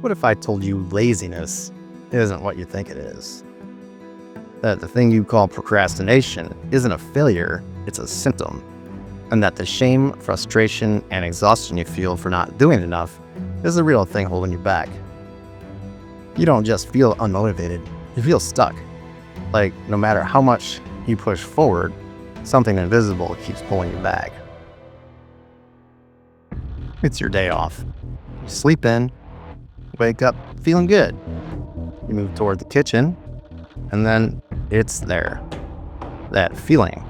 What if I told you laziness isn't what you think it is? That the thing you call procrastination isn't a failure, it's a symptom. And that the shame, frustration, and exhaustion you feel for not doing enough is the real thing holding you back. You don't just feel unmotivated, you feel stuck. Like no matter how much you push forward, something invisible keeps pulling you back. It's your day off. You sleep in, wake up feeling good. You move toward the kitchen, and then it's there. That feeling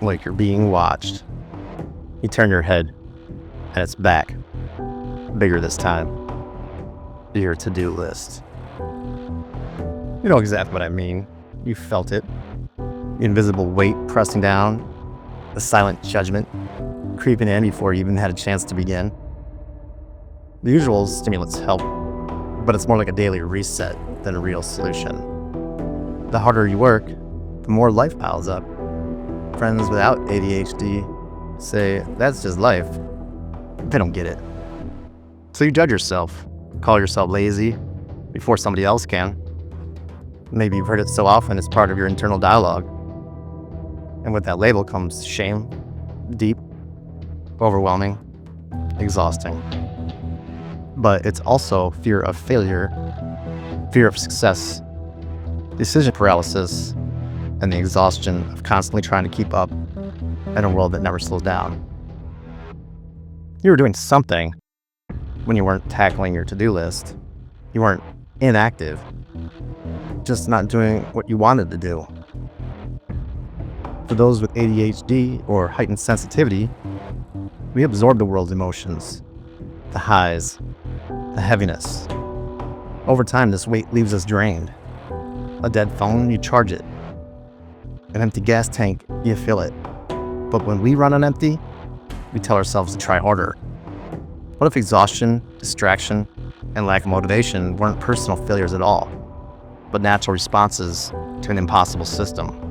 like you're being watched. You turn your head, and it's back. Bigger this time. Your to-do list. You know exactly what I mean. You felt it. The invisible weight pressing down. The silent judgment creeping in before you even had a chance to begin. The usual stimulants help, but it's more like a daily reset than a real solution. The harder you work, the more life piles up. Friends without ADHD say, that's just life. They don't get it. So you judge yourself, call yourself lazy before somebody else can. Maybe you've heard it so often it's part of your internal dialogue. And with that label comes shame, deep, overwhelming, exhausting. But it's also fear of failure, fear of success, decision paralysis, and the exhaustion of constantly trying to keep up in a world that never slows down. You were doing something when you weren't tackling your to-do list. You weren't inactive, just not doing what you wanted to do. For those with ADHD or heightened sensitivity, we absorb the world's emotions, the highs, the heaviness. Over time, this weight leaves us drained. A dead phone, you charge it. An empty gas tank, you fill it. But when we run on empty, we tell ourselves to try harder. What if exhaustion, distraction, and lack of motivation weren't personal failures at all, but natural responses to an impossible system?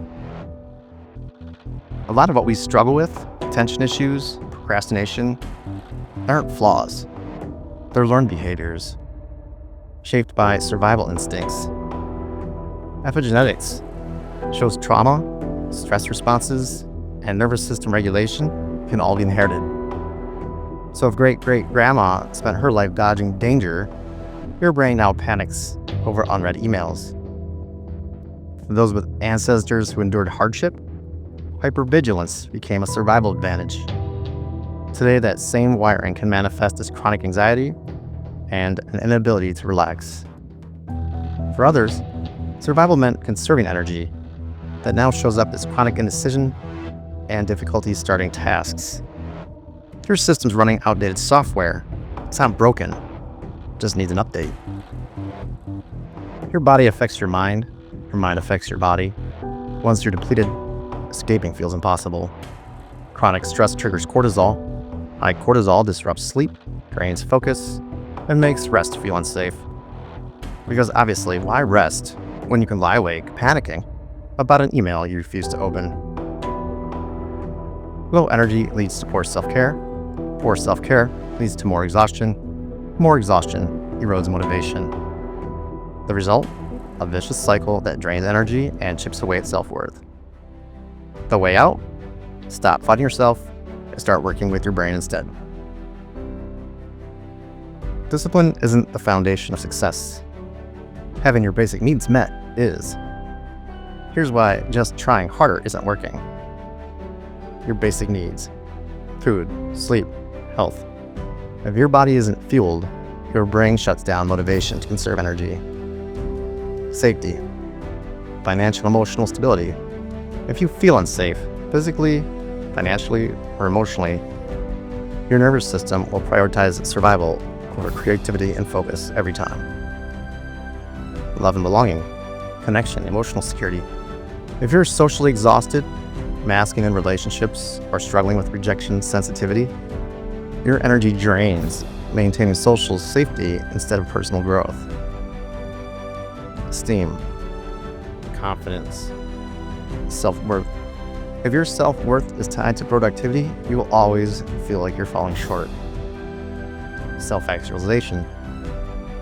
A lot of what we struggle with, attention issues, procrastination, aren't flaws. They're learned behaviors, shaped by survival instincts. Epigenetics shows trauma, stress responses, and nervous system regulation can all be inherited. So if great-great-grandma spent her life dodging danger, your brain now panics over unread emails. For those with ancestors who endured hardship, hypervigilance became a survival advantage. Today, that same wiring can manifest as chronic anxiety and an inability to relax. For others, survival meant conserving energy that now shows up as chronic indecision and difficulty starting tasks. Your system's running outdated software. It's not broken, it just needs an update. Your body affects your mind affects your body. Once you're depleted, escaping feels impossible. Chronic stress triggers cortisol. High cortisol disrupts sleep, drains focus, and makes rest feel unsafe. Because obviously, why rest when you can lie awake panicking about an email you refuse to open? Low energy leads to poor self-care. Poor self-care leads to more exhaustion. More exhaustion erodes motivation. The result? A vicious cycle that drains energy and chips away at self-worth. The way out? Stop fighting yourself and start working with your brain instead. Discipline isn't the foundation of success. Having your basic needs met is. Here's why just trying harder isn't working. Your basic needs: food, sleep, health. If your body isn't fueled, your brain shuts down motivation to conserve energy. Safety, financial and emotional stability. If you feel unsafe, physically, financially, or emotionally, your nervous system will prioritize survival over creativity and focus every time. Love and belonging, connection, emotional security. If you're socially exhausted, masking in relationships, or struggling with rejection sensitivity, your energy drains, maintaining social safety instead of personal growth. Esteem, confidence, self-worth. If your self-worth is tied to productivity, you will always feel like you're falling short. Self-actualization.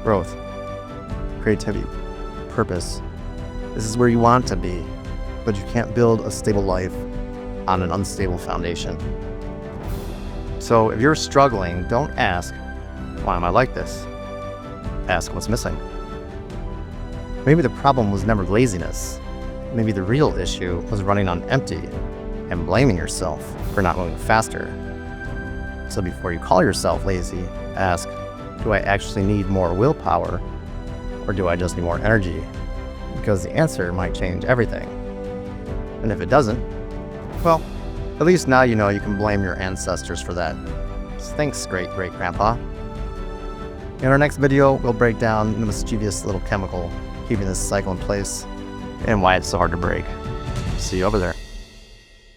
growth, creativity, purpose. This is where you want to be, but you can't build a stable life on an unstable foundation. So if you're struggling, don't ask, why am I like this? Ask what's missing. Maybe the problem was never laziness. Maybe the real issue was running on empty and blaming yourself for not moving faster. So before you call yourself lazy, ask, do I actually need more willpower, or do I just need more energy? Because the answer might change everything. And if it doesn't, well, at least now you know you can blame your ancestors for that. Thanks, great-great-grandpa. In our next video, we'll break down the mischievous little chemical keeping this cycle in place and why it's so hard to break. See you over there.